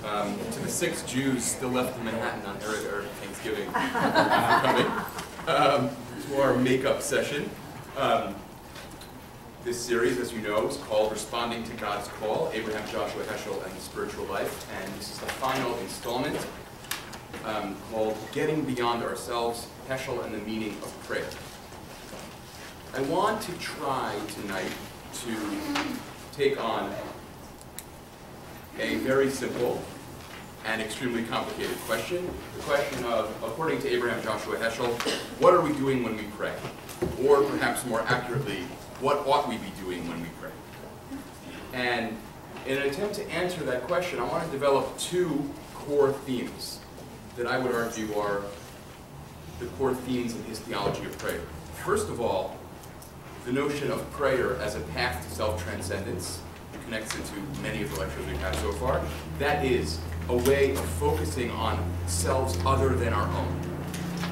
To the 6 Jews still left in Manhattan on Arab Thanksgiving, coming to our makeup session. This series, as you know, is called Responding to God's Call, Abraham, Joshua Heschel, and the Spiritual Life. And this is the final installment called Getting Beyond Ourselves, Heschel and the Meaning of Prayer. I want to try tonight to take on a very simple and extremely complicated question. The question of, according to Abraham Joshua Heschel, what are we doing when we pray? Or perhaps more accurately, what ought we be doing when we pray? And in an attempt to answer that question, I want to develop 2 core themes that I would argue are the core themes in his theology of prayer. First of all, the notion of prayer as a path to self-transcendence connects into many of the lectures we've had so far. That is a way of focusing on selves other than our own.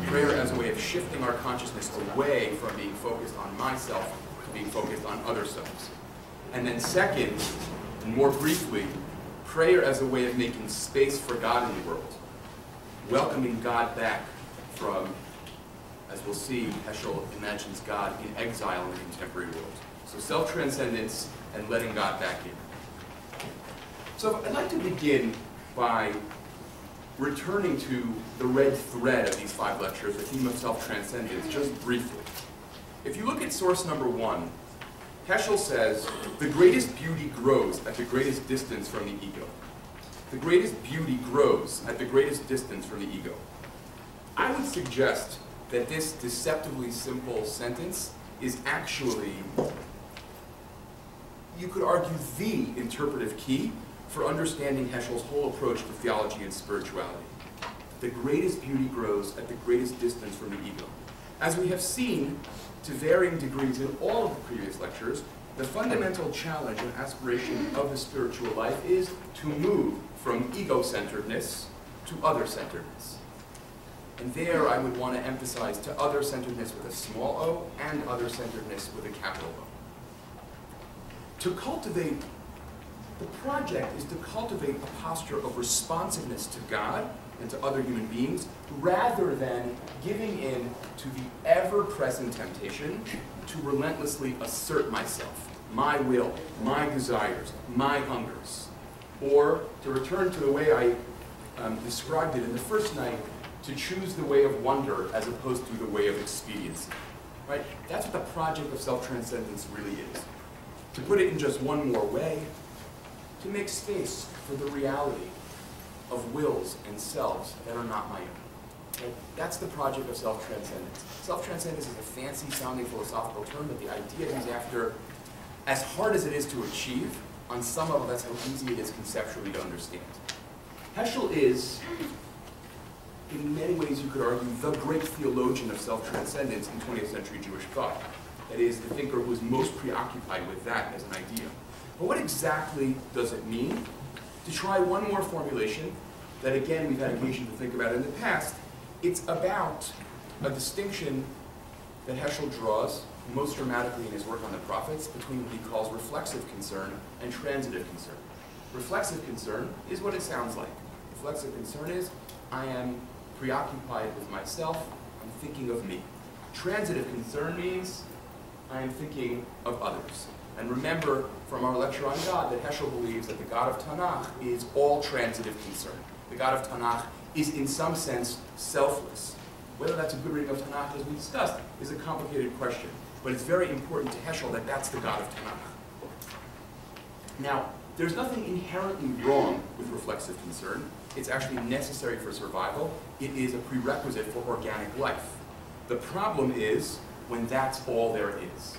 Prayer as a way of shifting our consciousness away from being focused on myself to being focused on other selves. And then second, and more briefly, prayer as a way of making space for God in the world, welcoming God back from, as we'll see, Heschel imagines God in exile in the contemporary world. So self-transcendence and letting God back in. So I'd like to begin by returning to the red thread of these 5 lectures, the theme of self-transcendence, just briefly. If you look at source number 1, Heschel says, the greatest beauty grows at the greatest distance from the ego. The greatest beauty grows at the greatest distance from the ego. I would suggest that this deceptively simple sentence is actually, you could argue, the interpretive key for understanding Heschel's whole approach to theology and spirituality. The greatest beauty grows at the greatest distance from the ego. As we have seen to varying degrees in all of the previous lectures, the fundamental challenge and aspiration of the spiritual life is to move from ego-centeredness to other-centeredness. And there I would want to emphasize to other-centeredness with a small o and other-centeredness with a capital O. To cultivate, the project is to cultivate a posture of responsiveness to God and to other human beings, rather than giving in to the ever-present temptation to relentlessly assert myself, my will, my desires, my hungers. Or, to return to the way I described it in the first night, to choose the way of wonder as opposed to the way of expediency. Right? That's what the project of self-transcendence really is. To put it in just one more way, to make space for the reality of wills and selves that are not my own. Right? That's the project of self-transcendence. Self-transcendence is a fancy-sounding philosophical term, but the idea is after, as hard as it is to achieve, on some level that's how easy it is conceptually to understand. Heschel is, in many ways you could argue, the great theologian of self-transcendence in 20th century Jewish thought. That is, the thinker who was most preoccupied with that as an idea. But what exactly does it mean? To try one more formulation that, again, we've had occasion to think about in the past, it's about a distinction that Heschel draws most dramatically in his work on the prophets between what he calls reflexive concern and transitive concern. Reflexive concern is what it sounds like. Reflexive concern is, I am preoccupied with myself, I'm thinking of me. Transitive concern means, I am thinking of others. And remember from our lecture on God that Heschel believes that the God of Tanakh is all transitive concern. The God of Tanakh is in some sense selfless. Whether that's a good reading of Tanakh, as we discussed, is a complicated question. But it's very important to Heschel that that's the God of Tanakh. Now, there's nothing inherently wrong with reflexive concern. It's actually necessary for survival. It is a prerequisite for organic life. The problem is when that's all there is.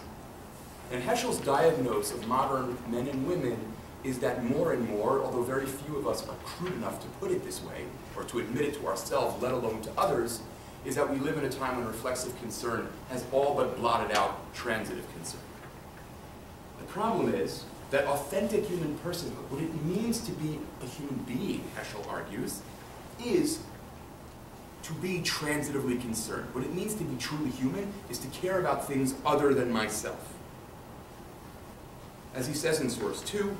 And Heschel's diagnose of modern men and women is that more and more, although very few of us are crude enough to put it this way, or to admit it to ourselves, let alone to others, is that we live in a time when reflexive concern has all but blotted out transitive concern. The problem is that authentic human personhood, what it means to be a human being, Heschel argues, is to be transitively concerned. What it means to be truly human is to care about things other than myself. As he says in source 2,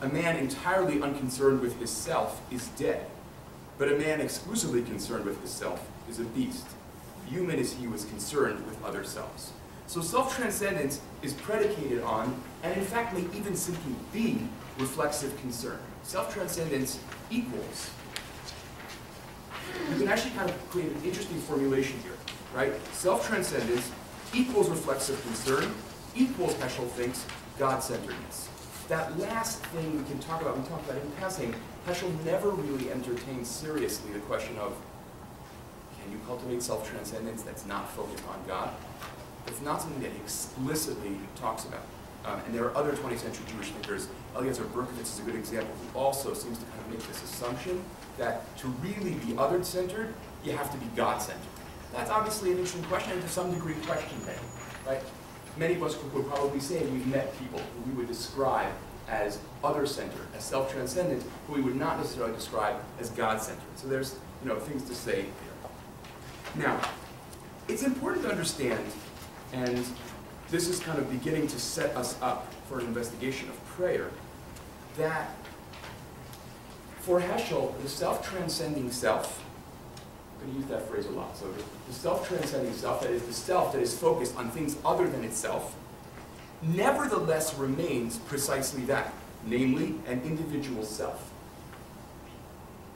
A man entirely unconcerned with his self is dead, but a man exclusively concerned with his self is a beast. Human is he who is concerned with other selves. So self-transcendence is predicated on, and in fact may even simply be, reflexive concern. Self-transcendence equals. You can actually kind of create an interesting formulation here, right? Self-transcendence equals reflexive concern, equals, Heschel thinks, God-centeredness. That last thing we can talk about, we talked about in passing, Heschel never really entertained seriously the question of, can you cultivate self-transcendence that's not focused on God? It's not something that he explicitly talks about. And there are other 20th century Jewish thinkers, Eliezer Berkovitz is a good example, who also seems to kind of make this assumption that to really be others-centered, you have to be God-centered. That's obviously an interesting question, and to some degree question-begging, right? Many of us would probably say we've met people who we would describe as other-centered, as self-transcendent, who we would not necessarily describe as God-centered. So there's, things to say here. Now, it's important to understand, and this is kind of beginning to set us up for an investigation of prayer, that for Heschel, the self-transcending self, I'm going to use that phrase a lot, so the self-transcending self, that is the self that is focused on things other than itself, nevertheless remains precisely that, namely an individual self.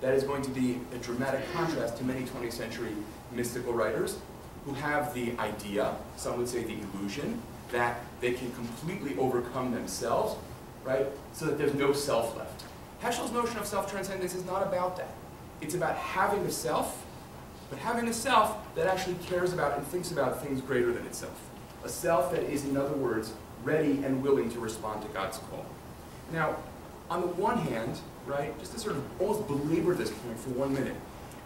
That is going to be a dramatic contrast to many 20th century mystical writers who have the idea, some would say the illusion, that they can completely overcome themselves, right, so that there's no self left. Heschel's notion of self-transcendence is not about that. It's about having a self, but having a self that actually cares about and thinks about things greater than itself. A self that is, in other words, ready and willing to respond to God's call. Now, on the one hand, right, just to sort of almost belabor this point for 1 minute,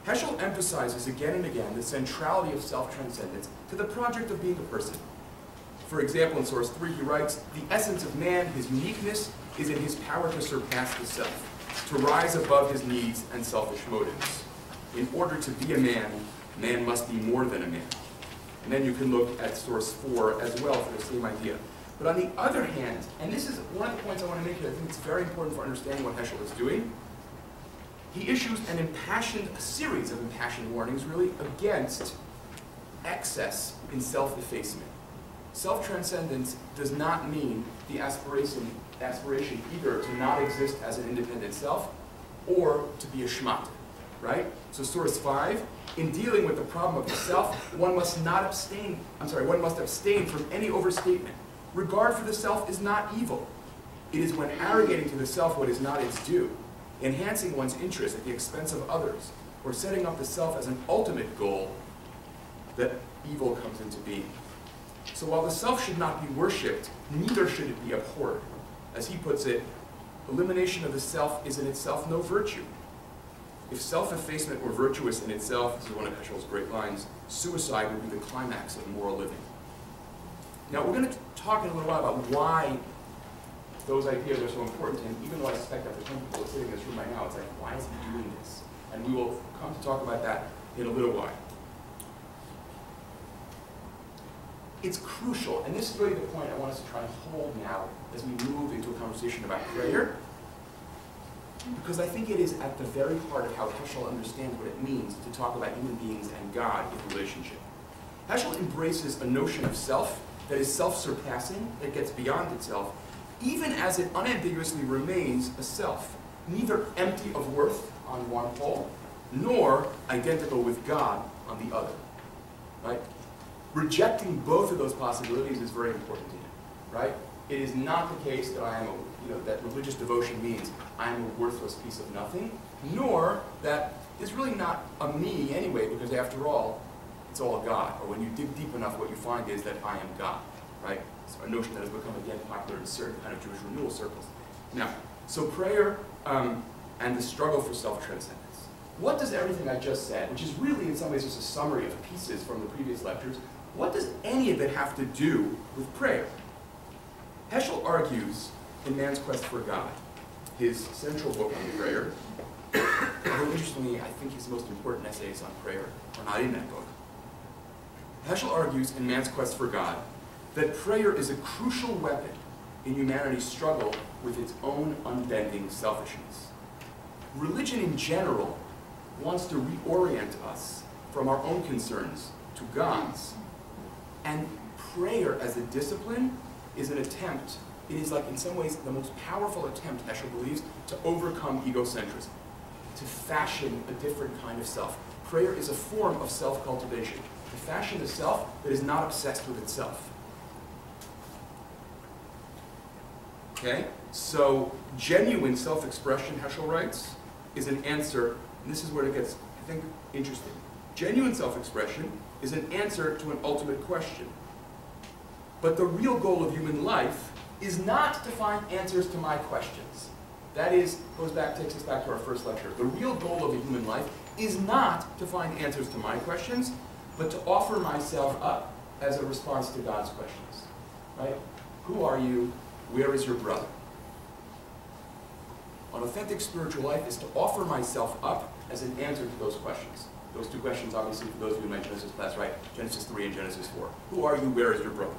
Heschel emphasizes again and again the centrality of self-transcendence to the project of being a person. For example, in source 3, he writes, "The essence of man, his uniqueness, is in his power to surpass the self, to rise above his needs and selfish motives. In order to be a man, man must be more than a man." And then you can look at source 4 as well for the same idea. But on the other hand, and this is one of the points I want to make here, I think it's very important for understanding what Heschel is doing, he issues a series of impassioned warnings, really, against excess in self-effacement. Self-transcendence does not mean the aspiration either to not exist as an independent self or to be a schmat, right? So source 5, in dealing with the problem of the self, one must abstain from any overstatement. Regard for the self is not evil. It is when arrogating to the self what is not its due, enhancing one's interest at the expense of others, or setting up the self as an ultimate goal, that evil comes into being. So while the self should not be worshipped, neither should it be abhorred. As he puts it, elimination of the self is in itself no virtue. If self-effacement were virtuous in itself, this is one of Heschel's great lines, suicide would be the climax of moral living. Now we're going to talk in a little while about why those ideas are so important to him, even though I suspect that for some people sitting in this room right now, it's like, why is he doing this? And we will come to talk about that in a little while. It's crucial, and this is really the point I want us to try and hold now as we move into a conversation about prayer, because I think it is at the very heart of how Heschel understands what it means to talk about human beings and God in relationship. Heschel embraces a notion of self that is self-surpassing, that gets beyond itself, even as it unambiguously remains a self, neither empty of worth on one pole, nor identical with God on the other, right? Rejecting both of those possibilities is very important to him, right? It is not the case that that religious devotion means I am a worthless piece of nothing, nor that it's really not a me anyway, because after all, it's all God. Or when you dig deep enough, what you find is that I am God, right? It's a notion that has become again popular in certain kind of Jewish renewal circles. Now, so prayer and the struggle for self-transcendence. What does everything I just said, which is really in some ways just a summary of pieces from the previous lectures, what does any of it have to do with prayer? Heschel argues in Man's Quest for God, his central book on prayer, although interestingly, I think his most important essays on prayer are not in that book. Heschel argues in Man's Quest for God that prayer is a crucial weapon in humanity's struggle with its own unbending selfishness. Religion in general wants to reorient us from our own concerns to God's. And prayer as a discipline is an attempt, it is like in some ways the most powerful attempt, Heschel believes, to overcome egocentrism, to fashion a different kind of self. Prayer is a form of self-cultivation, to fashion a self that is not obsessed with itself. Okay? So, genuine self-expression, Heschel writes, is an answer, and this is where it gets, I think, interesting. Genuine self-expression is an answer to an ultimate question. But the real goal of human life is not to find answers to my questions. That is, takes us back to our first lecture. The real goal of a human life is not to find answers to my questions, but to offer myself up as a response to God's questions. Right? Who are you? Where is your brother? An authentic spiritual life is to offer myself up as an answer to those questions. Those two questions, obviously, for those of you in my Genesis class, right? Genesis 3 and Genesis 4. Who are you? Where is your brother?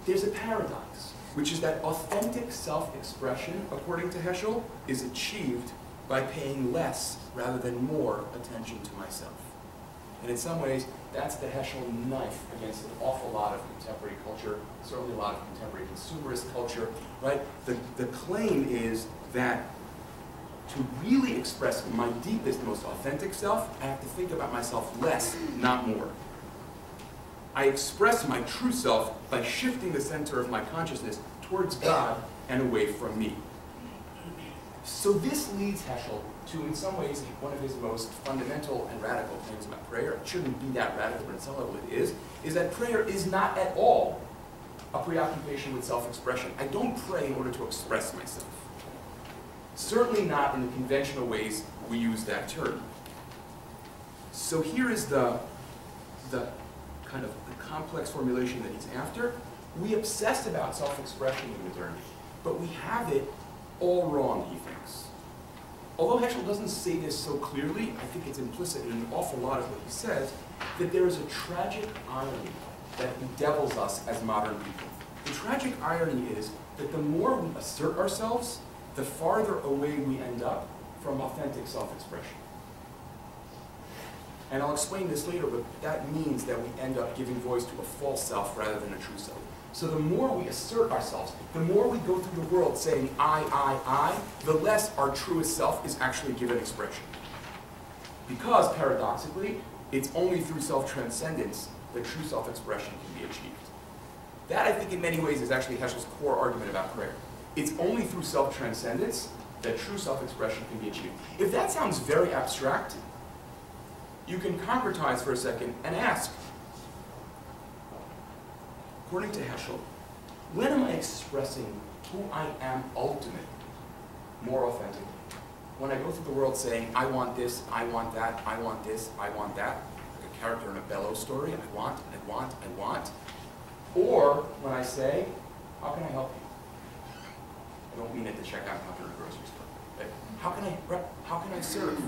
There's a paradox, which is that authentic self-expression, according to Heschel, is achieved by paying less rather than more attention to myself. And in some ways, that's the Heschel knife against an awful lot of contemporary culture, certainly a lot of contemporary consumerist culture, right? The claim is that to really express my deepest, most authentic self, I have to think about myself less, not more. I express my true self by shifting the center of my consciousness towards God and away from me. So this leads Heschel to, in some ways, one of his most fundamental and radical things about prayer. It shouldn't be that radical, but at some level it is that prayer is not at all a preoccupation with self-expression. I don't pray in order to express myself. Certainly not in the conventional ways we use that term. So here is the kind of the complex formulation that he's after. We obsess about self-expression in modernity, but we have it all wrong, he thinks. Although Heschel doesn't say this so clearly, I think it's implicit in an awful lot of what he says, that there is a tragic irony that bedevils us as modern people. The tragic irony is that the more we assert ourselves, the farther away we end up from authentic self-expression. And I'll explain this later, but that means that we end up giving voice to a false self rather than a true self. So the more we assert ourselves, the more we go through the world saying I, the less our truest self is actually given expression. Because, paradoxically, it's only through self-transcendence that true self-expression can be achieved. That, I think, in many ways is actually Heschel's core argument about prayer. It's only through self-transcendence that true self-expression can be achieved. If that sounds very abstract, you can concretize for a second and ask, according to Heschel, when am I expressing who I am ultimately, more authentically? When I go through the world saying, I want this, I want that, I want this, I want that, like a character in a Bellows story, I want, I want, I want. Or when I say, how can I help you? I don't mean at the checkout counter in a grocery store. Right? How can I serve?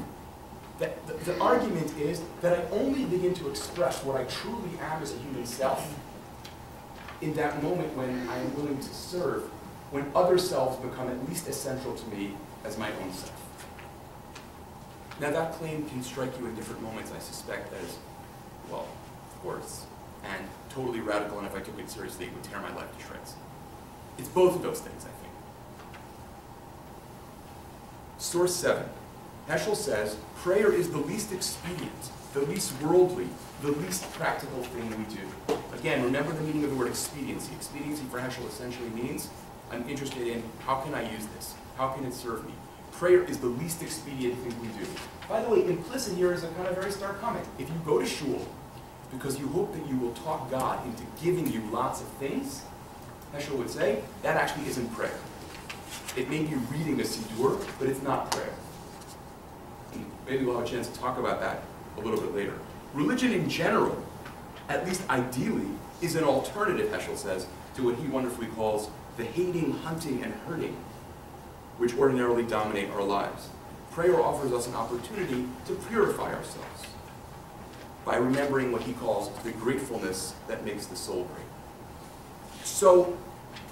The argument is that I only begin to express what I truly am as a human self in that moment when I am willing to serve, when other selves become at least as central to me as my own self. Now that claim can strike you in different moments, I suspect, as, well, of course, and totally radical, and if I took it seriously, it would tear my life to shreds. It's both of those things, I think. Source 7. Heschel says, prayer is the least expedient, the least worldly, the least practical thing we do. Again, remember the meaning of the word expediency. Expediency for Heschel essentially means, I'm interested in how can I use this? How can it serve me? Prayer is the least expedient thing we do. By the way, implicit here is a kind of very stark comment. If you go to shul because you hope that you will talk God into giving you lots of things, Heschel would say, that actually isn't prayer. It may be reading a siddur, but it's not prayer. And maybe we'll have a chance to talk about that a little bit later. Religion in general, at least ideally, is an alternative, Heschel says, to what he wonderfully calls the hating, hunting, and hurting, which ordinarily dominate our lives. Prayer offers us an opportunity to purify ourselves by remembering what he calls the gratefulness that makes the soul great. So,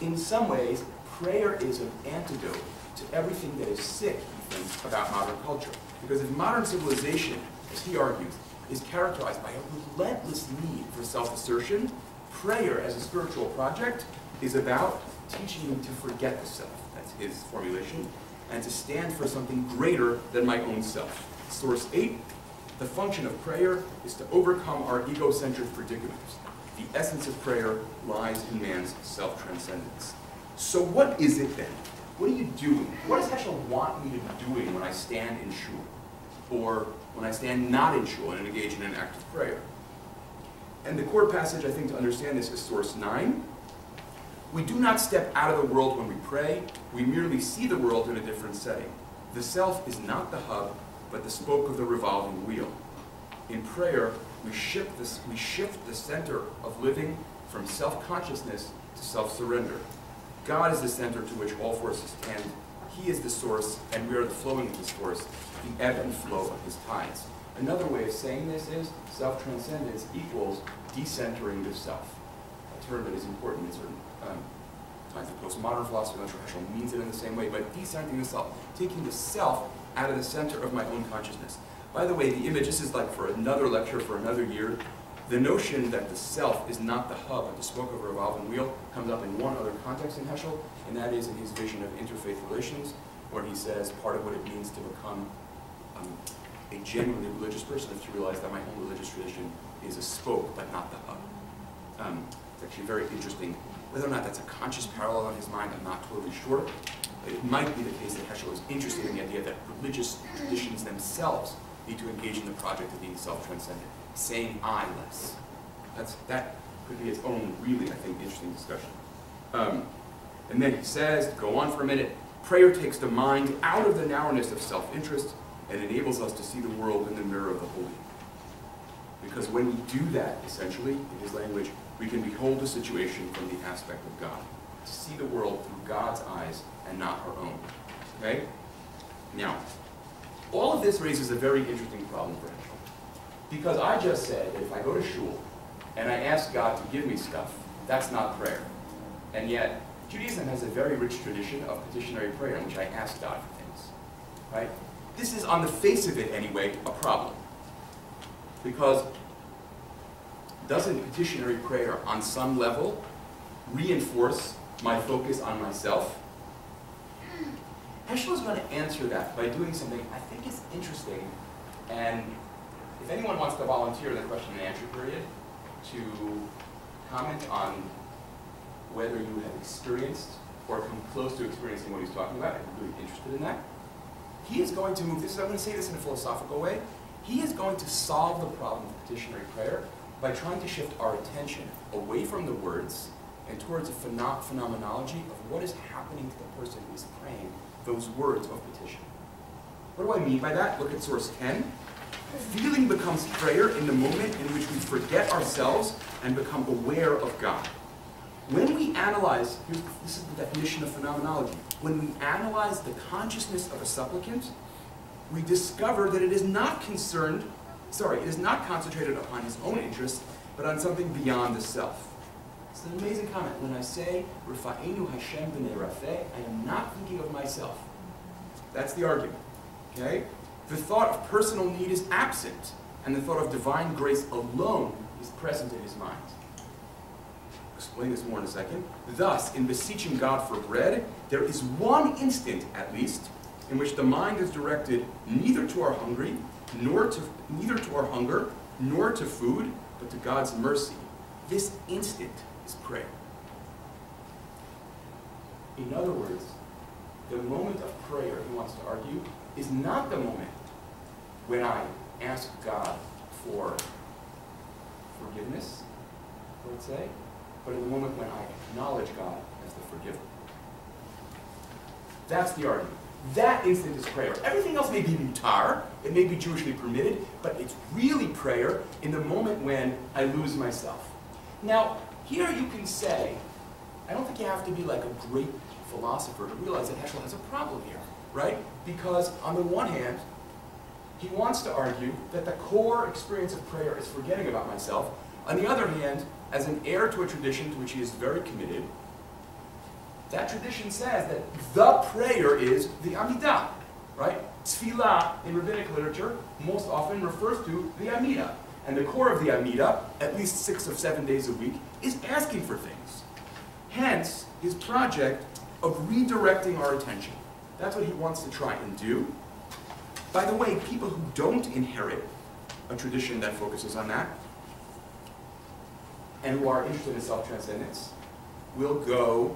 in some ways, prayer is an antidote to everything that is sick, he thinks, about modern culture. Because if modern civilization, as he argues, is characterized by a relentless need for self-assertion, prayer as a spiritual project is about teaching me to forget the self, that's his formulation, and to stand for something greater than my own self. Source 8, the function of prayer is to overcome our egocentric predicaments. The essence of prayer lies in man's self-transcendence. So what is it then? What are you doing? What does Heschel want me to be doing when I stand in shul? Or when I stand not in shul and engage in an act of prayer? And the core passage, I think, to understand this is source 9. We do not step out of the world when we pray. We merely see the world in a different setting. The self is not the hub, but the spoke of the revolving wheel. In prayer, we shift the center of living from self-consciousness to self-surrender. God is the center to which all forces tend. He is the source, and we are the flowing of his force, the ebb and flow of his tides. Another way of saying this is self-transcendence equals decentering the self, a term that is important in certain times of postmodern philosophy. I'm not sure Heschel means it in the same way, but decentering the self, taking the self out of the center of my own consciousness. By the way, the image, this is like for another lecture, for another year, the notion that the self is not the hub, but the spoke of a revolving wheel, comes up in one other context in Heschel, and that is in his vision of interfaith relations, where he says part of what it means to become a genuinely religious person is to realize that my own religious tradition is a spoke, but not the hub. It's actually very interesting. Whether or not that's a conscious parallel in his mind, I'm not totally sure. It might be the case that Heschel is interested in the idea that religious traditions themselves need to engage in the project of being self-transcendent, saying I less. That could be its own really, I think, interesting discussion. And then he says, to go on for a minute, prayer takes the mind out of the narrowness of self-interest and enables us to see the world in the mirror of the holy. Because when we do that, essentially, in his language, we can behold the situation from the aspect of God. To see the world through God's eyes and not our own. Okay? Now, all of this raises a very interesting problem for Heschel. Because I just said that if I go to shul and I ask God to give me stuff, that's not prayer. And yet, Judaism has a very rich tradition of petitionary prayer in which I ask God for things. Right? This is, on the face of it anyway, a problem. Because doesn't petitionary prayer, on some level, reinforce my focus on myself? Heschel is going to answer that by doing something I think is interesting, and if anyone wants to volunteer in the question and answer period to comment on whether you have experienced or come close to experiencing what he's talking about, I'm really interested in that. He is going to move, I'm going to say this in a philosophical way, he is going to solve the problem of petitionary prayer by trying to shift our attention away from the words and towards a phenomenology of what is happening to the person who is praying those words of petition. What do I mean by that? Look at source 10. Feeling becomes prayer in the moment in which we forget ourselves and become aware of God. When we analyze, this is the definition of phenomenology, when we analyze the consciousness of a supplicant, we discover that it is not concentrated upon his own interests, but on something beyond the self. It's an amazing comment. When I say, Rafa'enu Hashem b'nei Rafeh, I am not thinking of myself. That's the argument. Okay? The thought of personal need is absent, and the thought of divine grace alone is present in his mind. I'll explain this more in a second. Thus, in beseeching God for bread, there is one instant, at least, in which the mind is directed neither to our hunger, nor to food, but to God's mercy. This instant is prayer. In other words, the moment of prayer, he wants to argue, is not the moment when I ask God for forgiveness, let's say, but in the moment when I acknowledge God as the forgiver. That's the argument. That instant is prayer. Everything else may be mutar, it may be Jewishly permitted, but it's really prayer in the moment when I lose myself. Now, here you can say, I don't think you have to be like a great philosopher to realize that Heschel has a problem here, right? Because on the one hand, he wants to argue that the core experience of prayer is forgetting about myself. On the other hand, as an heir to a tradition to which he is very committed, that tradition says that the prayer is the Amidah, right? Tefillah in rabbinic literature most often refers to the Amidah. And the core of the Amidah, at least 6 of 7 days a week, is asking for things. Hence, his project of redirecting our attention. That's what he wants to try and do. By the way, people who don't inherit a tradition that focuses on that, and who are interested in self-transcendence, will go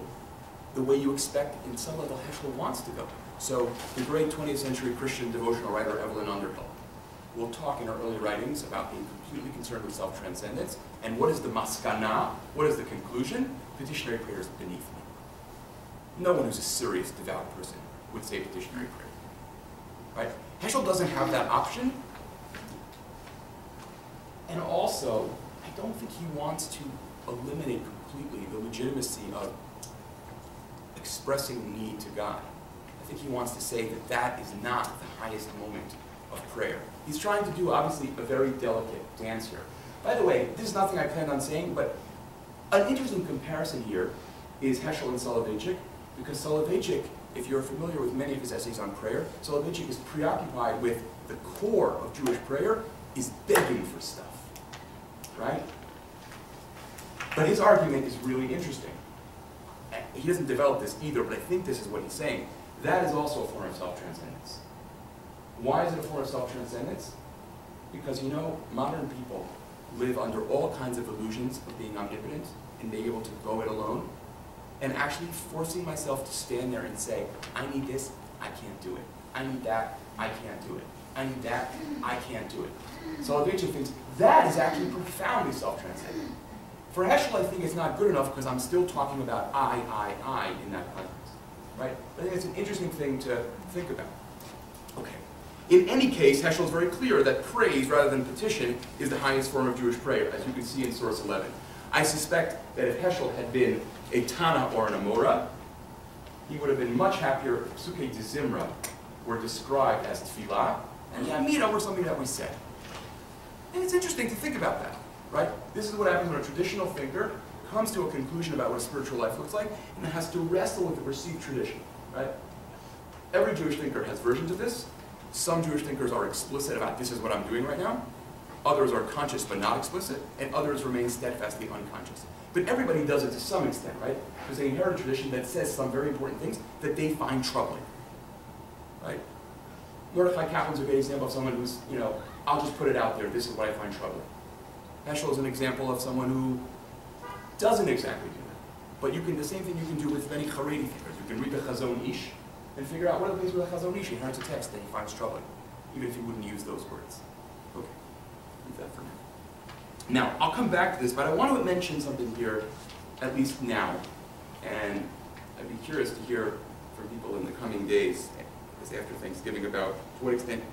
the way you expect in some level Heschel wants to go. So the great 20th century Christian devotional writer Evelyn Underhill will talk in her early writings about being completely concerned with self-transcendence, and what is the maskana, what is the conclusion? Petitionary prayer is beneath me. No one who's a serious, devout person would say petitionary prayer. Right? Heschel doesn't have that option. And also, I don't think he wants to eliminate completely the legitimacy of expressing need to God. I think he wants to say that that is not the highest moment of prayer. He's trying to do, obviously, a very delicate dance here. By the way, this is nothing I planned on saying, but an interesting comparison here is Heschel and Soloveitchik, because Soloveitchik, if you're familiar with many of his essays on prayer, Soloveitchik is preoccupied with the core of Jewish prayer is begging for stuff, right? But his argument is really interesting. He doesn't develop this either, but I think this is what he's saying. That is also a form of self-transcendence. Why is it a form of self-transcendence? Because, you know, modern people live under all kinds of illusions of being omnipotent and being able to go it alone, and actually forcing myself to stand there and say, I need this, I can't do it. I need that, I can't do it. I need that, I can't do it. Soloveitchik thinks that is actually profoundly self-transcendent. For Heschel, I think it's not good enough because I'm still talking about I in that context, right? I think it's an interesting thing to think about. Okay. In any case, Heschel is very clear that praise rather than petition is the highest form of Jewish prayer, as you can see in source 11. I suspect that if Heschel had been a Tana or an Amora, he would have been much happier if Psukei de Zimra were described as Tefillah, and the Amidah were something that we said. And it's interesting to think about that, right? This is what happens when a traditional thinker comes to a conclusion about what a spiritual life looks like, and has to wrestle with the perceived tradition, right? Every Jewish thinker has versions of this. Some Jewish thinkers are explicit about this is what I'm doing right now. Others are conscious but not explicit, and others remain steadfastly unconscious. But everybody does it to some extent, right? Because they inherit a tradition that says some very important things that they find troubling, right? Mordechai Kaplan's a great example of someone who's, you know, I'll just put it out there, this is what I find troubling. Heschel is an example of someone who doesn't exactly do that. But you can, the same thing you can do with many Haredi thinkers. You can read the Chazon Ish and figure out what are the things with the Chazon Ish. He inherits a text that he finds troubling, even if he wouldn't use those words. Okay, leave that for now. Now, I'll come back to this, but I want to mention something here, at least now, and I'd be curious to hear from people in the coming days, as after Thanksgiving, about to what extent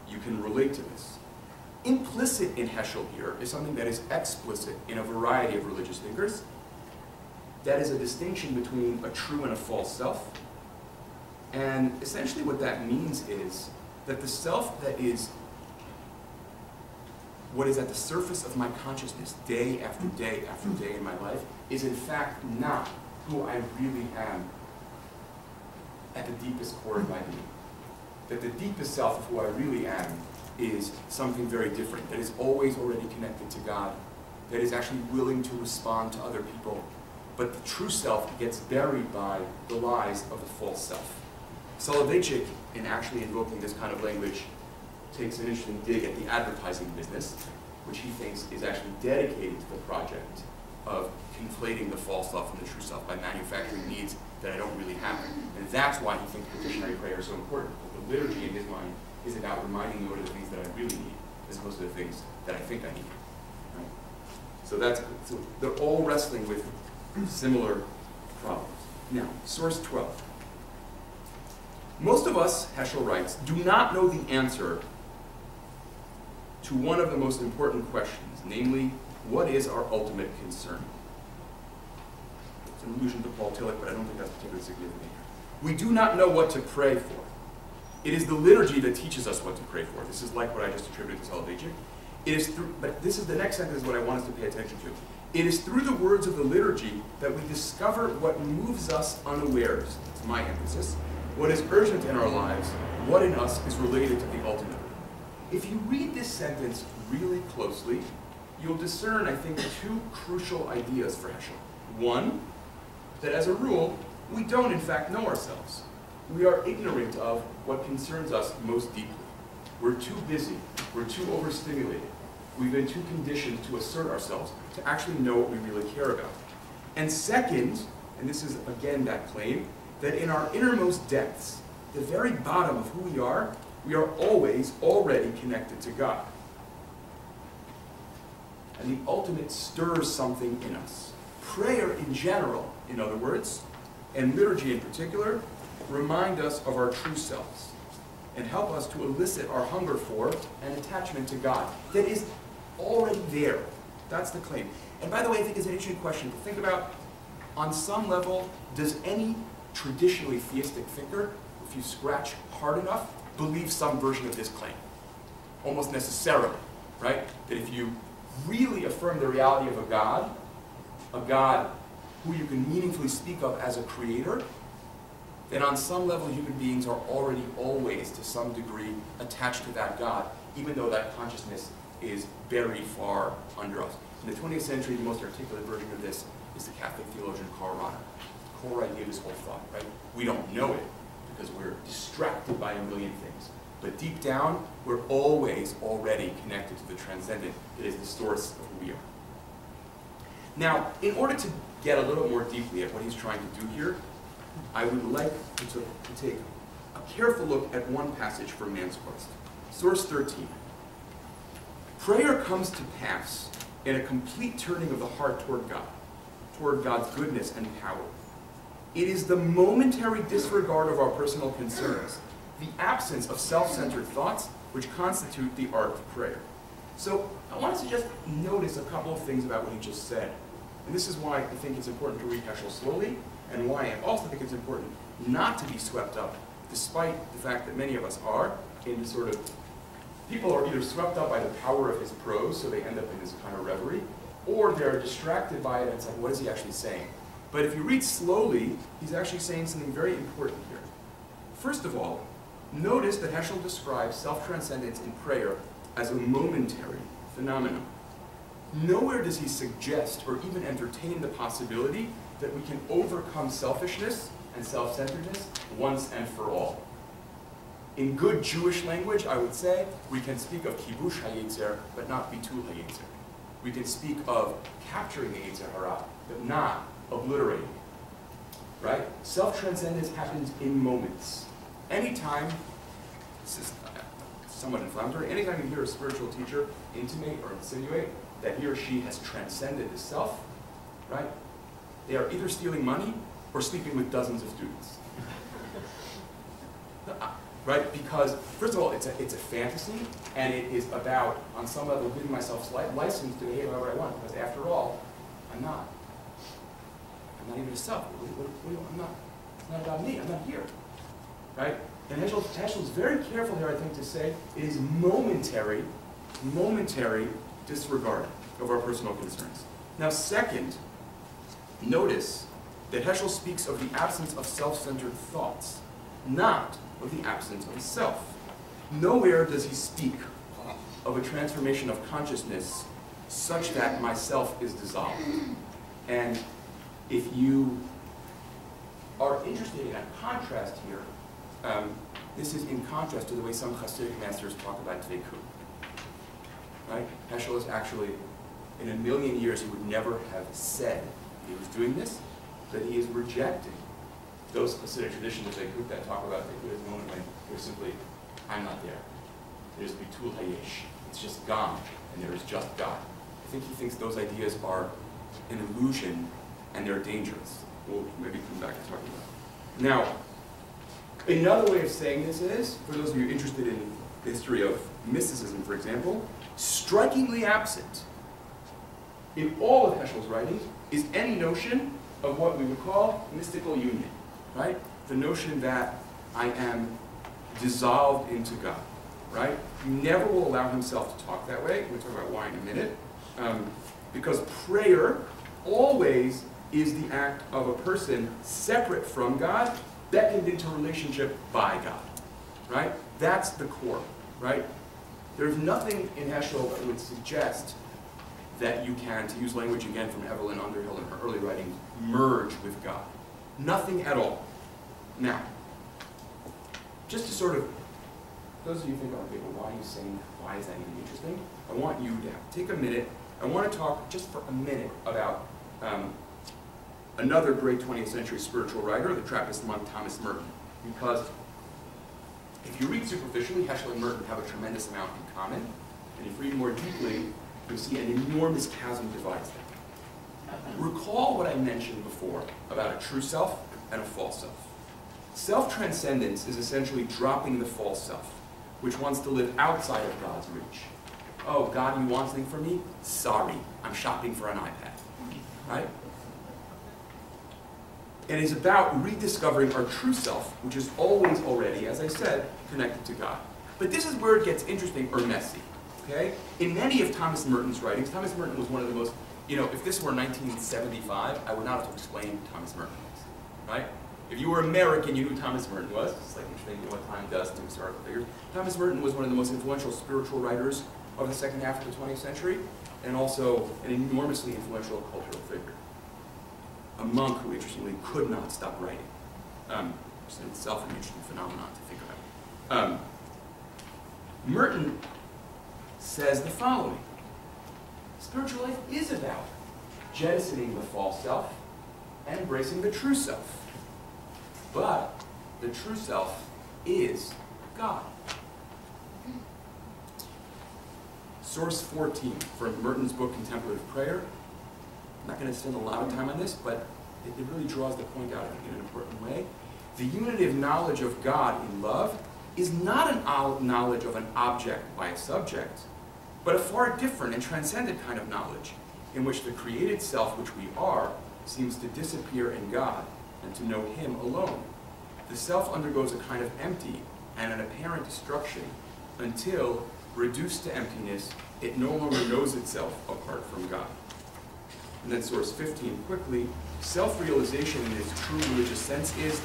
you can relate to this. Implicit in Heschel here is something that is explicit in a variety of religious thinkers. That is a distinction between a true and a false self. And essentially what that means is that the self that is what is at the surface of my consciousness day after day after day in my life is in fact not who I really am at the deepest core of my being. That the deepest self of who I really am is something very different, that is always already connected to God, that is actually willing to respond to other people. But the true self gets buried by the lies of the false self. Soloveitchik, in actually invoking this kind of language, takes an interesting dig at the advertising business, which he thinks is actually dedicated to the project of conflating the false self and the true self by manufacturing needs that I don't really have. And that's why he thinks petitionary prayer is so important. Because the liturgy in his mind is about reminding me what are the things that I really need, as opposed to the things that I think I need. Right? So they're all wrestling with similar problems. Now, source 12. Most of us, Heschel writes, do not know the answer to one of the most important questions, namely, what is our ultimate concern? It's an allusion to Paul Tillich, but I don't think that's particularly significant here. We do not know what to pray for. It is the liturgy that teaches us what to pray for. This is like what I just attributed to Soloveitchik. It is through, but this is the next sentence is what I want us to pay attention to. It is through the words of the liturgy that we discover what moves us unawares. That's my emphasis. What is urgent in our lives, what in us is related to the ultimate. If you read this sentence really closely, you'll discern, I think, two crucial ideas for Heschel. One, that as a rule, we don't in fact know ourselves. We are ignorant of what concerns us most deeply. We're too busy, we're too overstimulated. We've been too conditioned to assert ourselves, to actually know what we really care about. And second, and this is again that claim, that in our innermost depths, the very bottom of who we are always already connected to God. And the ultimate stirs something in us. Prayer in general, in other words, and liturgy in particular, remind us of our true selves and help us to elicit our hunger for and attachment to God that is already there. That's the claim. And by the way, I think it's an interesting question to think about. On some level, does any traditionally theistic thinker, if you scratch hard enough, believe some version of this claim? Almost necessarily, right? That if you really affirm the reality of a God who you can meaningfully speak of as a creator, then on some level human beings are already always, to some degree, attached to that God, even though that consciousness is buried far under us. In the 20th century, the most articulate version of this is the Catholic theologian Karl Rahner. The core idea of this whole thought, right? We don't know it because we're distracted by a million things. But deep down, we're always already connected to the transcendent that is the source of who we are. Now, in order to get a little more deeply at what he's trying to do here, I would like to take a careful look at one passage from man's quest. Source 13. Prayer comes to pass in a complete turning of the heart toward God's goodness and power. It is the momentary disregard of our personal concerns, the absence of self-centered thoughts, which constitute the art of prayer. So I want us to just notice a couple of things about what he just said. And this is why I think it's important to read Heschel slowly, and why I also think it's important not to be swept up, despite the fact that many of us are, in the sort of, people are either swept up by the power of his prose, so they end up in this kind of reverie, or they're distracted by it and it's like, what is he actually saying? But if you read slowly, he's actually saying something very important here. First of all, notice that Heschel describes self-transcendence in prayer as a momentary phenomenon. Nowhere does he suggest or even entertain the possibility that we can overcome selfishness and self-centeredness once and for all. In good Jewish language, I would say, we can speak of kibush hayetzer, but not bitul hayetzer. We can speak of capturing the yetzer hara, but not obliterating it. Right? Self-transcendence happens in moments. Anytime, this is somewhat inflammatory, anytime you hear a spiritual teacher intimate or insinuate that he or she has transcended the self, right? They are either stealing money or sleeping with dozens of students. Right? Because, first of all, it's a fantasy, and it is about, on some level, giving myself slight license to behave however I want. Because after all, I'm not. I'm not even a self. I'm not. It's not about me. I'm not here. Right? And Heschel's very careful here, I think, to say it is momentary disregard of our personal concerns. Now, second, notice that Heschel speaks of the absence of self-centered thoughts, not of the absence of self. Nowhere does he speak of a transformation of consciousness such that myself is dissolved. And if you are interested in a contrast here, this is in contrast to the way some Hasidic masters talk about dveikut. Right? Heschel is actually, in a million years, he would never have said he was doing this, that he is rejecting those Hasidic traditions of dveikut that talk about dveikut as a moment when you're simply, I'm not there. There's bitul hayesh. It's just gone, and there is just God. I think he thinks those ideas are an illusion, and they're dangerous. We'll maybe come back to talking about it. Now, another way of saying this is, for those of you interested in the history of mysticism, for example, strikingly absent in all of Heschel's writings is any notion of what we would call mystical union, right? The notion that I am dissolved into God, right? He never will allow himself to talk that way. We'll talk about why in a minute. because prayer always is the act of a person separate from God, beckoned into relationship by God, right? That's the core, right? There's nothing in Heschel that would suggest that you can, to use language again from Evelyn Underhill in her early writings, merge with God. Nothing at all. Now, just to sort of, those of you who think, okay, well, why are you saying that? Why is that even interesting? I want you to take a minute. I want to talk just for a minute about another great 20th century spiritual writer, the Trappist monk Thomas Merton. Because if you read superficially, Heschel and Merton have a tremendous amount in common. And if you read more deeply, you'll see an enormous chasm divides them. Recall what I mentioned before about a true self and a false self. Self-transcendence is essentially dropping the false self, which wants to live outside of God's reach. Oh, God, you want something from me? Sorry, I'm shopping for an iPad. Right? It is about rediscovering our true self, which is always already, as I said, connected to God. But this is where it gets interesting or messy. Okay? In many of Thomas Merton's writings, Thomas Merton was one of the most, if this were 1975, I would not have to explain who Thomas Merton was. Right? If you were American, you knew who Thomas Merton was. It's like interesting what time does to historical figures. Thomas Merton was one of the most influential spiritual writers of the second half of the 20th century, and also an enormously influential cultural figure. A monk who, interestingly, could not stop writing. Which is in itself an interesting phenomenon to think about. Merton says the following. Spiritual life is about jettisoning the false self and embracing the true self. But the true self is God. Source 14 from Merton's book, Contemplative Prayer. I'm not going to spend a lot of time on this, but it really draws the point out, I think, in an important way. The unity of knowledge of God in love is not a knowledge of an object by a subject, but a far different and transcendent kind of knowledge, in which the created self, which we are, seems to disappear in God and to know Him alone. The self undergoes a kind of empty and an apparent destruction until, reduced to emptiness, it no longer knows itself apart from God. And then source 15, quickly, self-realization in its true religious sense is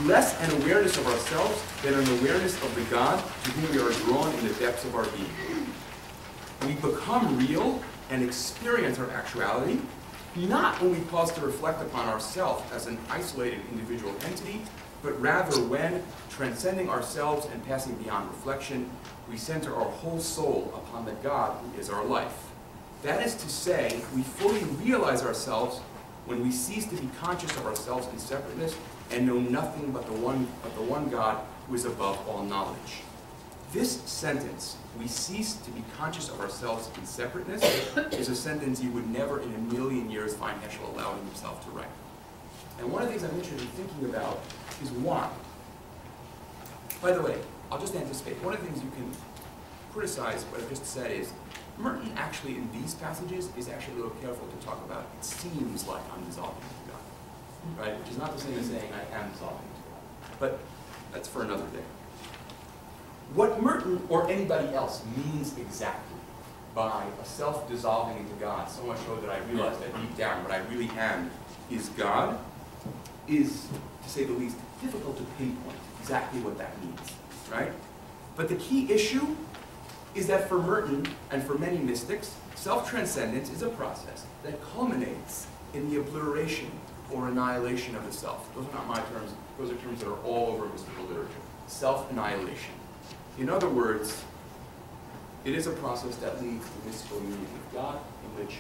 less an awareness of ourselves than an awareness of the God to whom we are drawn in the depths of our being. We become real and experience our actuality, not when we pause to reflect upon ourselves as an isolated individual entity, but rather when, transcending ourselves and passing beyond reflection, we center our whole soul upon the God who is our life. That is to say, we fully realize ourselves when we cease to be conscious of ourselves in separateness and know nothing but the one God who is above all knowledge. This sentence, we cease to be conscious of ourselves in separateness, is a sentence you would never in a million years find Heschel allowing himself to write. And one of the things I'm interested in thinking about is why. By the way, I'll just anticipate, one of the things you can criticize what I've just said is, Merton actually in these passages is actually a little careful to talk about, it seems like I'm dissolving into God. Right? Which is not the same as saying I am dissolving into God. But that's for another day. What Merton or anybody else means exactly by a self dissolving into God, so much so that I realize that deep down what I really am is God, is, to say the least, difficult to pinpoint exactly what that means. Right? But the key issue is that for Merton and for many mystics, self-transcendence is a process that culminates in the obliteration or annihilation of the self. Those are not my terms, those are terms that are all over mystical literature. Self-annihilation. In other words, it is a process that leads to mystical union with God, in which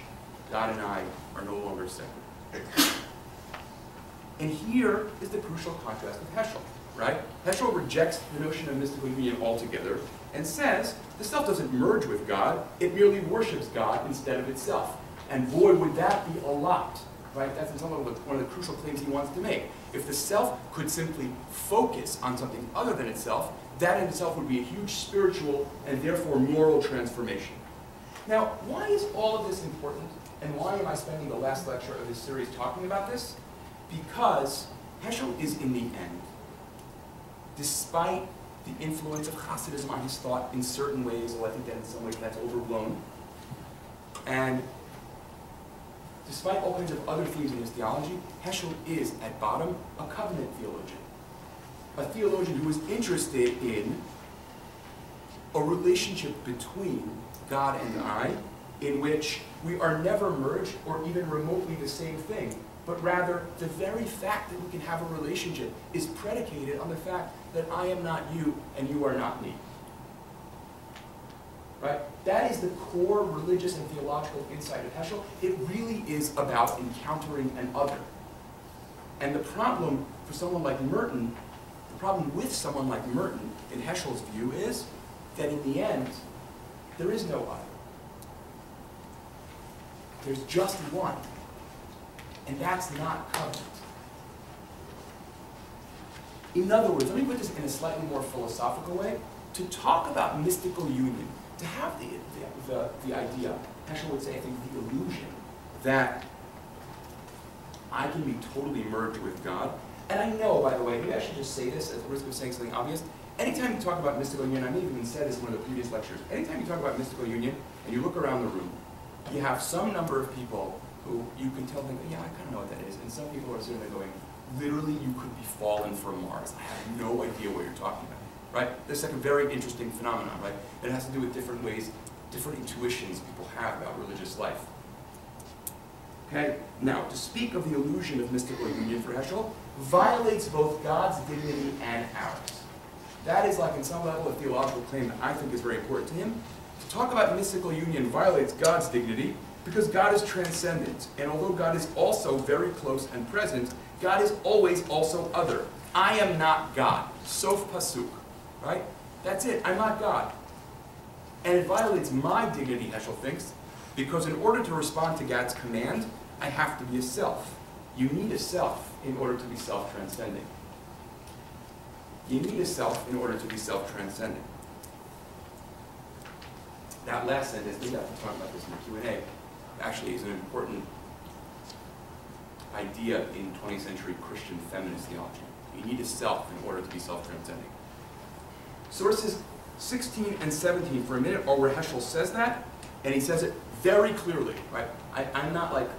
God and I are no longer separate. And here is the crucial contrast with Heschel, right? Heschel rejects the notion of mystical union altogether and says the self doesn't merge with God, it merely worships God instead of itself. And boy, would that be a lot, right? That's one of the crucial claims he wants to make. If the self could simply focus on something other than itself, that in itself would be a huge spiritual and therefore moral transformation. Now, why is all of this important? And why am I spending the last lecture of this series talking about this? Because Heschel is, in the end, despite the influence of Hasidism on his thought in certain ways, although I think that in some ways that's overblown, and despite all kinds of other themes in his theology, Heschel is, at bottom, a covenant theologian. A theologian who is interested in a relationship between God and I, in which we are never merged or even remotely the same thing, but rather the very fact that we can have a relationship is predicated on the fact that I am not you and you are not me. Right? That is the core religious and theological insight of Heschel. It really is about encountering an other. And the problem for someone like Merton, the problem with someone like Merton, in Heschel's view, is that in the end, there is no other. There's just one. And that's not covenant. In other words, let me put this in a slightly more philosophical way. To talk about mystical union, to have the idea, Heschel would say, I think, the illusion that I can be totally merged with God. And I know, by the way, maybe I should just say this at the risk of saying something obvious. Anytime you talk about mystical union, I may have even said this in one of the previous lectures, anytime you talk about mystical union and you look around the room, you have some number of people who you can tell, think, yeah, I kind of know what that is. And some people are sitting there going, literally, you could be fallen from Mars. I have no idea what you're talking about. Right? This is like a very interesting phenomenon, right? It has to do with different ways, different intuitions people have about religious life. Okay? Now, to speak of the illusion of mystical union for Heschel violates both God's dignity and ours. That is, like, in some level, a theological claim that I think is very important to him. To talk about mystical union violates God's dignity because God is transcendent. And although God is also very close and present, God is always also other. I am not God. Sof pasuk. Right? That's it. I'm not God. And it violates my dignity, Heschel thinks, because in order to respond to God's command, I have to be a self. You need a self in order to be self-transcending. You need a self in order to be self-transcending. That last sentence, maybe I can talk about this in the Q&A, actually is an important idea in 20th century Christian feminist theology. You need a self in order to be self-transcending. Sources 16 and 17 for a minute are where Heschel says that, and he says it very clearly. Right? I'm not like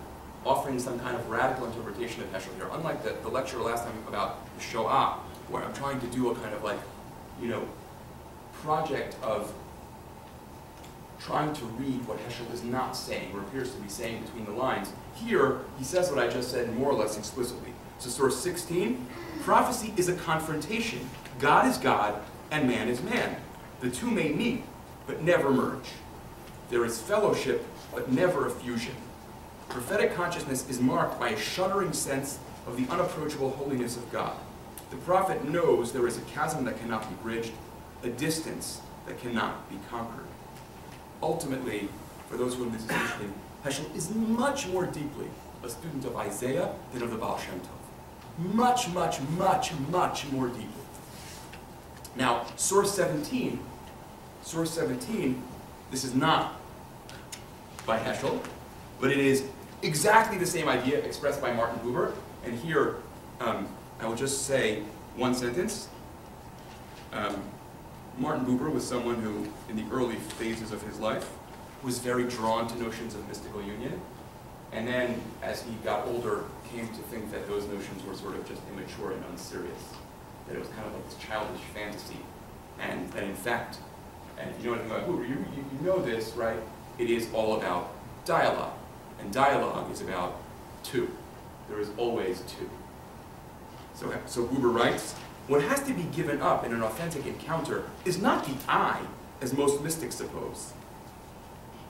offering some kind of radical interpretation of Heschel here. Unlike the lecture last time about the Shoah, where I'm trying to do a kind of like, project of trying to read what Heschel is not saying, or appears to be saying between the lines. Here, he says what I just said more or less explicitly. So source 16, prophecy is a confrontation. God is God, and man is man. The two may meet, but never merge. There is fellowship, but never a fusion. Prophetic consciousness is marked by a shuddering sense of the unapproachable holiness of God. The prophet knows there is a chasm that cannot be bridged, a distance that cannot be conquered. Ultimately, for those whom this is interesting, Heschel is much more deeply a student of Isaiah than of the Baal Shem Tov. Much, much, much, much more deeply. Now, source 17, this is not by Heschel, but it is exactly the same idea expressed by Martin Buber. And here, I will just say one sentence. Martin Buber was someone who, in the early phases of his life, was very drawn to notions of mystical union. And then, as he got older, came to think that those notions were sort of just immature and unserious. That it was kind of like this childish fantasy. And that in fact, and if you know anything about Buber, you know this, right? It is all about dialogue. And dialogue is about two. There is always two. So Buber writes, what has to be given up in an authentic encounter is not the I, as most mystics suppose.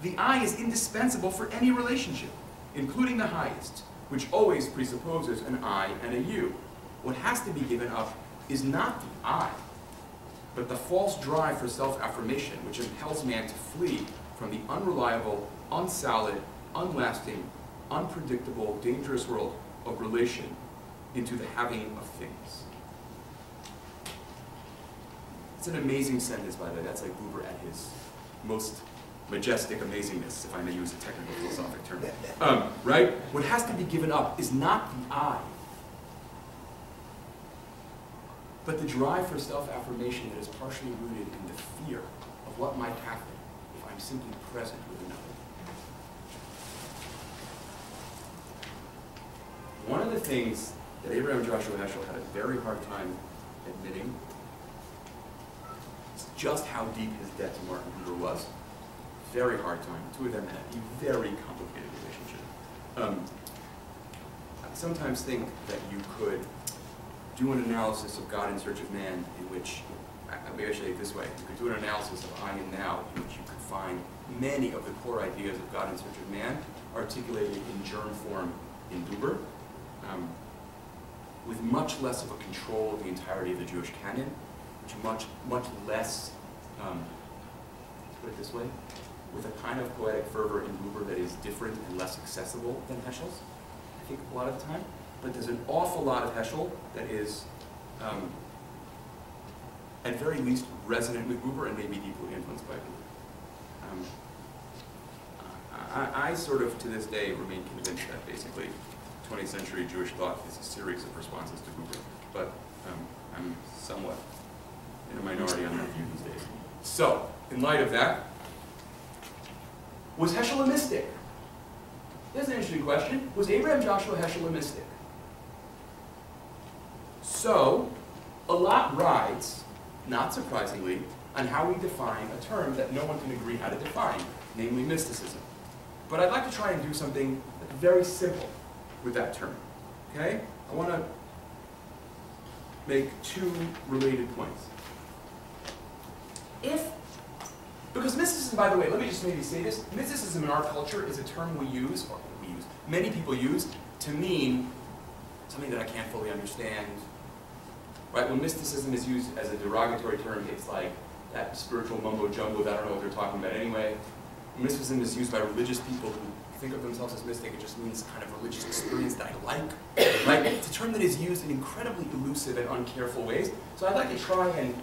The I is indispensable for any relationship, including the highest, which always presupposes an I and a you. What has to be given up is not the I, but the false drive for self-affirmation, which impels man to flee from the unreliable, unsolid, unlasting, unpredictable, dangerous world of relation into the having of things. It's an amazing sentence, by the way. That's like Buber at his most majestic amazingness, if I may use a technical philosophic term. Right? What has to be given up is not the I, but the drive for self-affirmation that is partially rooted in the fear of what might happen if I'm simply present with another. things that Abraham Joshua Heschel had a very hard time admitting is just how deep his debt to Martin Buber was. Very hard time. The two of them had a very complicated relationship. I sometimes think that you could do an analysis of God in Search of Man in which, maybe I should say it this way, you could do an analysis of I Am Now in which you could find many of the core ideas of God in Search of Man articulated in germ form in Buber, with much less of a control of the entirety of the Jewish canon, much less, put it this way, with a kind of poetic fervor in Buber that is different and less accessible than Heschel's, I think, a lot of the time. But there's an awful lot of Heschel that is, at very least, resonant with Buber and maybe deeply influenced by Buber. I sort of, to this day, remain convinced that basically 20th century Jewish thought is a series of responses to Buber, but I'm somewhat in a minority on that view these days. So, in light of that, was Heschel a mystic? That's an interesting question. Was Abraham Joshua Heschel a mystic? So, a lot rides, not surprisingly, on how we define a term that no one can agree how to define, namely mysticism. But I'd like to try and do something very simple with that term. Okay? I want to make two related points. Because mysticism, by the way, let me just maybe say this, mysticism in our culture is a term many people use to mean something that I can't fully understand. Right? When mysticism is used as a derogatory term, it's like that spiritual mumbo-jumbo that I don't know what they're talking about anyway. When mysticism is used by religious people who think of themselves as mystic, it just means kind of religious experience that I like. Right? It's a term that is used in incredibly elusive and uncareful ways. So I'd like to try and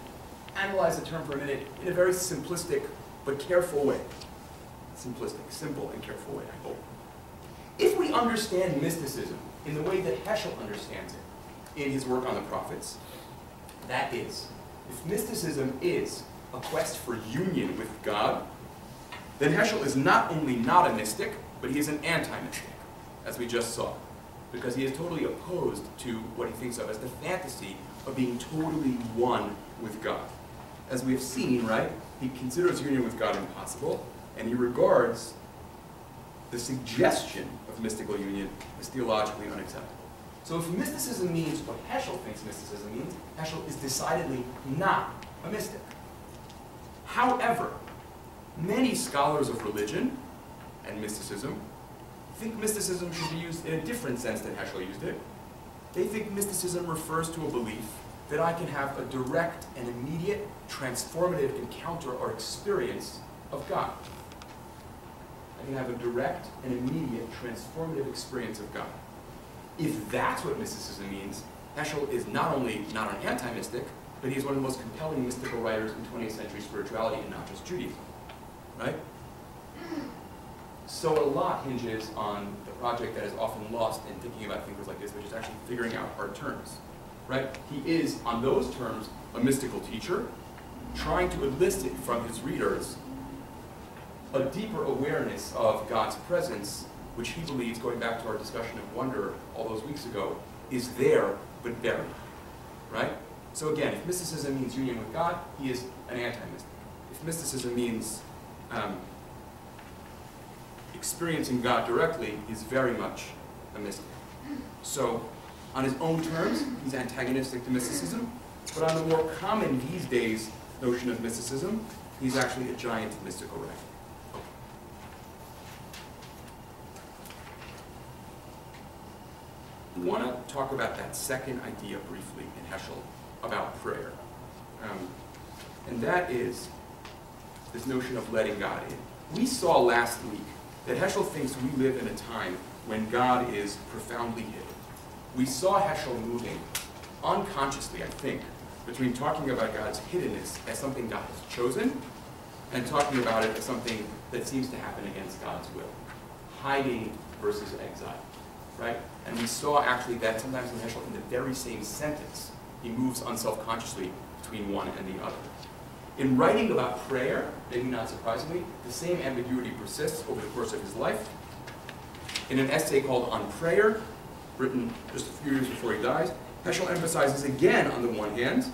analyze the term for a minute in a very simplistic but careful way. Simplistic, simple and careful way, I hope. If we understand mysticism in the way that Heschel understands it in his work on the prophets, that is, if mysticism is a quest for union with God, then Heschel is not only not a mystic, but he is an anti-mystic, as we just saw, because he is totally opposed to what he thinks of as the fantasy of being totally one with God. As we have seen, right, he considers union with God impossible, and he regards the suggestion of mystical union as theologically unacceptable. So if mysticism means what Heschel thinks mysticism means, Heschel is decidedly not a mystic. However, many scholars of religion and mysticism think mysticism should be used in a different sense than Heschel used it. They think mysticism refers to a belief that I can have a direct and immediate transformative encounter or experience of God. I can have a direct and immediate transformative experience of God. If that's what mysticism means, Heschel is not only not an anti-mystic, but he is one of the most compelling mystical writers in 20th century spirituality and not just Judaism. Right? So a lot hinges on the project that is often lost in thinking about thinkers like this, which is actually figuring out our terms. Right? He is, on those terms, a mystical teacher, trying to elicit from his readers a deeper awareness of God's presence, which he believes, going back to our discussion of wonder all those weeks ago, is there but buried. Right? So again, if mysticism means union with God, he is an anti-mystic. If mysticism means experiencing God directly, he's very much a mystic. So, on his own terms, he's antagonistic to mysticism, but on the more common these days notion of mysticism, he's actually a giant mystical writer. I want to talk about that second idea briefly in Heschel about prayer. And that is this notion of letting God in. We saw last week that Heschel thinks we live in a time when God is profoundly hidden. We saw Heschel moving unconsciously, I think, between talking about God's hiddenness as something God has chosen and talking about it as something that seems to happen against God's will. Hiding versus exile, right? And we saw actually that sometimes in Heschel, in the very same sentence, he moves unselfconsciously between one and the other. In writing about prayer, maybe not surprisingly, the same ambiguity persists over the course of his life. In an essay called On Prayer, written just a few years before he dies, Heschel emphasizes again, on the one hand,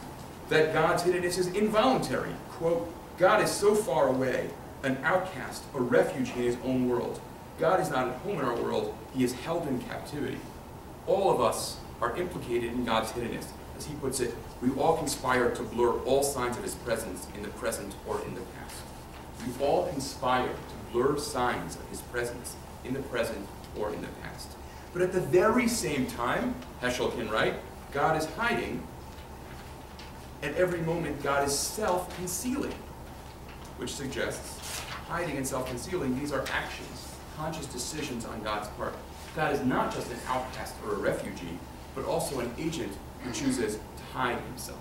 that God's hiddenness is involuntary. Quote, God is so far away, an outcast, a refuge in his own world. God is not at home in our world, he is held in captivity. All of us are implicated in God's hiddenness. As he puts it, we all conspire to blur all signs of his presence in the present or in the past. We all conspire to blur signs of his presence in the present or in the past. But at the very same time, Heschel can write, God is hiding. At every moment, God is self-concealing, which suggests hiding and self-concealing, these are actions, conscious decisions on God's part. God is not just an outcast or a refugee, but also an agent who chooses to hide himself.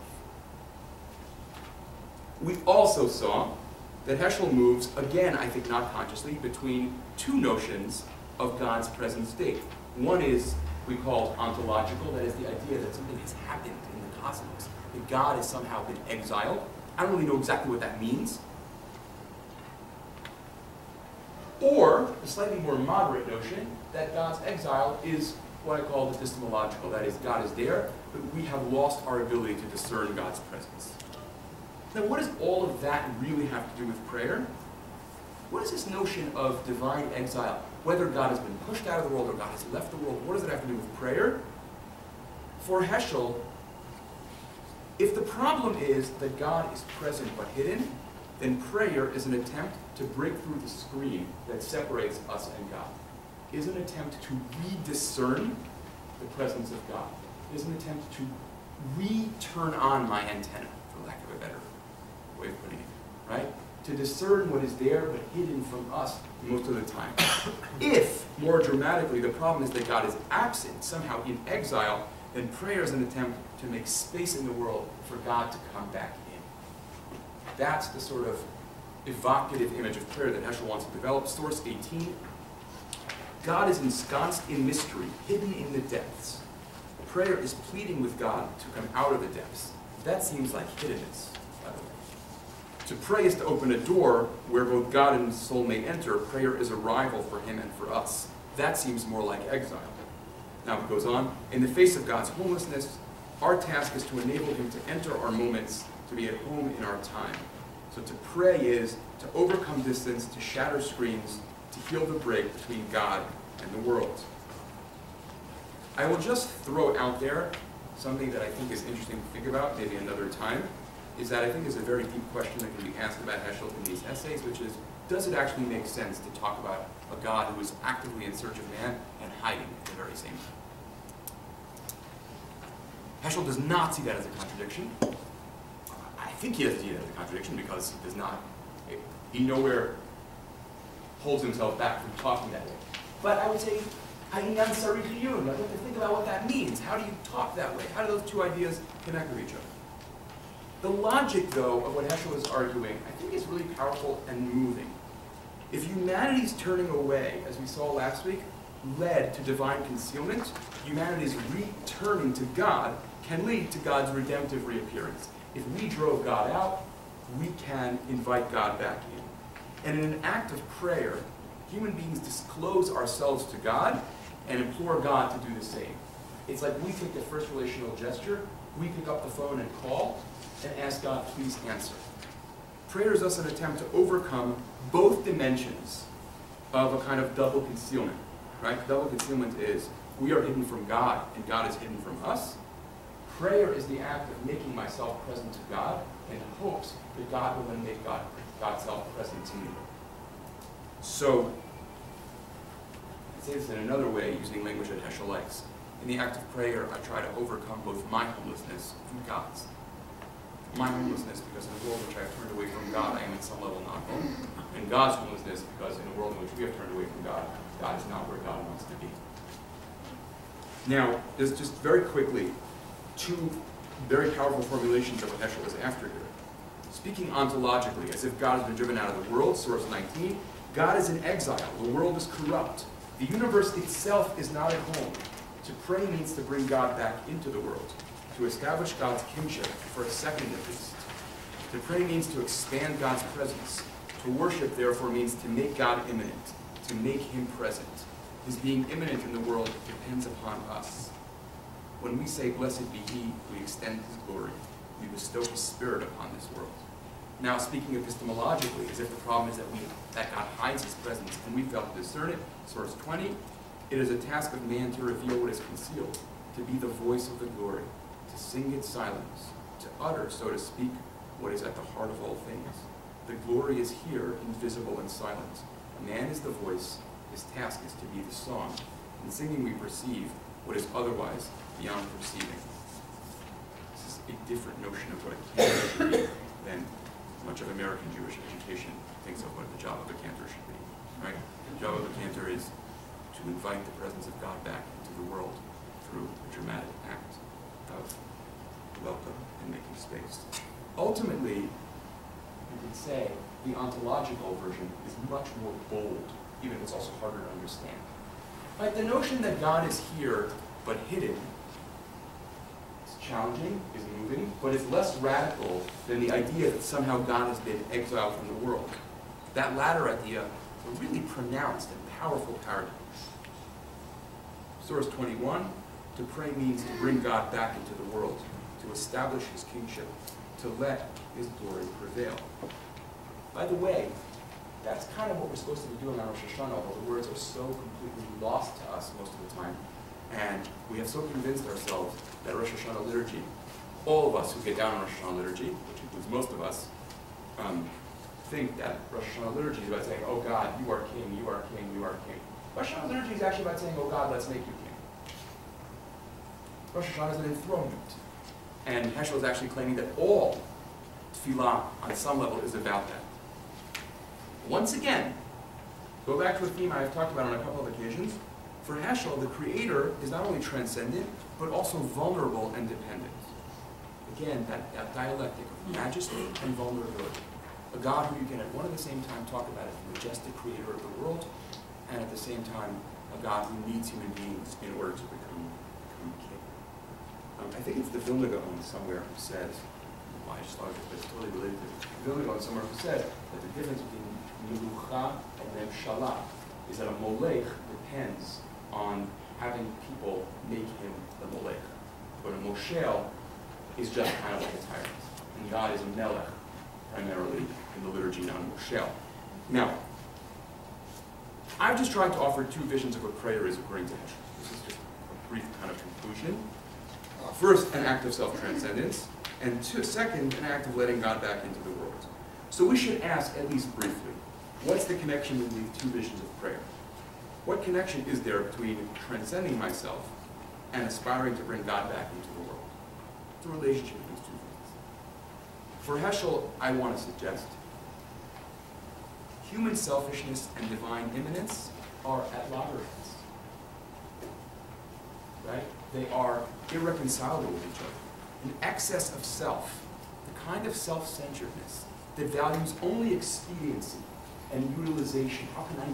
We also saw that Heschel moves, again, I think not consciously, between two notions of God's present state. One is, we call ontological, that is the idea that something has happened in the cosmos, that God has somehow been exiled. I don't really know exactly what that means. Or, a slightly more moderate notion, that God's exile is what I call epistemological, that is, God is there, but we have lost our ability to discern God's presence. Now, what does all of that really have to do with prayer? What is this notion of divine exile? Whether God has been pushed out of the world or God has left the world, what does it have to do with prayer? For Heschel, if the problem is that God is present but hidden, then prayer is an attempt to break through the screen that separates us and God. It is an attempt to re-discern the presence of God. It is an attempt to re-turn on my antenna, for lack of a better way of putting it, right? To discern what is there but hidden from us most of the time. If, more dramatically, the problem is that God is absent, somehow in exile, then prayer is an attempt to make space in the world for God to come back in. That's the sort of evocative image of prayer that Heschel wants to develop. Source 18. God is ensconced in mystery, hidden in the depths. Prayer is pleading with God to come out of the depths. That seems like hiddenness, by the way. To pray is to open a door where both God and soul may enter. Prayer is arrival for him and for us. That seems more like exile. Now it goes on. In the face of God's homelessness, our task is to enable him to enter our moments, to be at home in our time. So to pray is to overcome distance, to shatter screens, to heal the break between God and the world. I will just throw out there something that I think is interesting to think about, maybe another time, is that I think is a very deep question that can be asked about Heschel in these essays, which is, does it actually make sense to talk about a God who is actively in search of man and hiding at the very same time? Heschel does not see that as a contradiction. I think he doesn't see that as a contradiction because he does not. He nowhere holds himself back from talking that way. But I would say, I'm sorry to you. I'd like to think about what that means. How do you talk that way? How do those two ideas connect with each other? The logic, though, of what Heschel is arguing, I think is really powerful and moving. If humanity's turning away, as we saw last week, led to divine concealment, humanity's returning to God can lead to God's redemptive reappearance. If we drove God out, we can invite God back in. And in an act of prayer, human beings disclose ourselves to God and implore God to do the same. It's like we take the first relational gesture, we pick up the phone and call, and ask God, please answer. Prayer is thus an attempt to overcome both dimensions of a kind of double concealment. Right? Double concealment is we are hidden from God and God is hidden from us. Prayer is the act of making myself present to God in hopes that God will then make God's self present to me. So, I say this in another way, using language that Heschel likes. In the act of prayer, I try to overcome both my homelessness and God's. My homelessness because in a world in which I have turned away from God, I am at some level not home. And God's homelessness because in a world in which we have turned away from God, God is not where God wants to be. Now, there's just very quickly two very powerful formulations of what Heschel is after here. Speaking ontologically, as if God has been driven out of the world, source 19, God is in exile. The world is corrupt. The universe itself is not at home. To pray means to bring God back into the world, to establish God's kingship for a second at least. To pray means to expand God's presence. To worship, therefore, means to make God immanent, to make him present. his being imminent in the world depends upon us. When we say, blessed be he, we extend his glory. We bestow his spirit upon this world. Now, speaking epistemologically, as if the problem is that God hides his presence and we fail to discern it, source 20, it is a task of man to reveal what is concealed, to be the voice of the glory, to sing its silence, to utter, so to speak, what is at the heart of all things. The glory is here, invisible and silent. Man is the voice, his task is to be the song. In singing we perceive what is otherwise beyond perceiving. This is a different notion of what a cantor should be than much of American Jewish education thinks of what the job of a cantor should be. Right? The job of a cantor is to invite the presence of God back into the world through a dramatic act of welcome and making space. Ultimately, you could say the ontological version is much more bold, even if it's also harder to understand. Right? The notion that God is here but hidden is challenging, is moving, but it's less radical than the idea that somehow God has been exiled from the world. That latter idea is a really pronounced and powerful paradox. Source 21, to pray means to bring God back into the world, to establish his kingship, to let his glory prevail. By the way, that's kind of what we're supposed to be doing on Rosh Hashanah, although the words are so completely lost to us most of the time. And we have so convinced ourselves that Rosh Hashanah liturgy, all of us who get down on Rosh Hashanah liturgy, which includes most of us, think that Rosh Hashanah liturgy is about saying, oh God, you are king, you are king, you are king. Rosh Hashanah liturgy is actually about saying, oh God, let's make you king. Rosh Hashanah is an enthronement. And Heschel is actually claiming that all tefillah, on some level, is about that. Once again, go back to a theme I've talked about on a couple of occasions. For Heschel, the Creator is not only transcendent, but also vulnerable and dependent. Again, that dialectic of majesty and vulnerability. A God who you can at one and the same time talk about as the majestic Creator of the world, and at the same time, a God who needs human beings in order to become king. I think it's the Vilna Gaon somewhere who says, well, I just thought of it, but it's totally related to it. The Vilna Gaon somewhere who says that the difference between Melucha and Memshalah is that a Molech depends on having people make him the Molech. But a Moshel is just kind of like a tyrant. And God is a Melech, primarily in the liturgy, not a Moshel. Now, I've just tried to offer two visions of what prayer is according to Heschel. This is just a brief kind of conclusion. First, an act of self-transcendence, and second, an act of letting God back into the world. So we should ask, at least briefly, what's the connection with these two visions of prayer? What connection is there between transcending myself and aspiring to bring God back into the world? The relationship of these two things. For Heschel, I want to suggest human selfishness and divine immanence are at loggerheads. Right? They are irreconcilable with each other. An excess of self, the kind of self-centeredness that values only expediency and utilization. How can I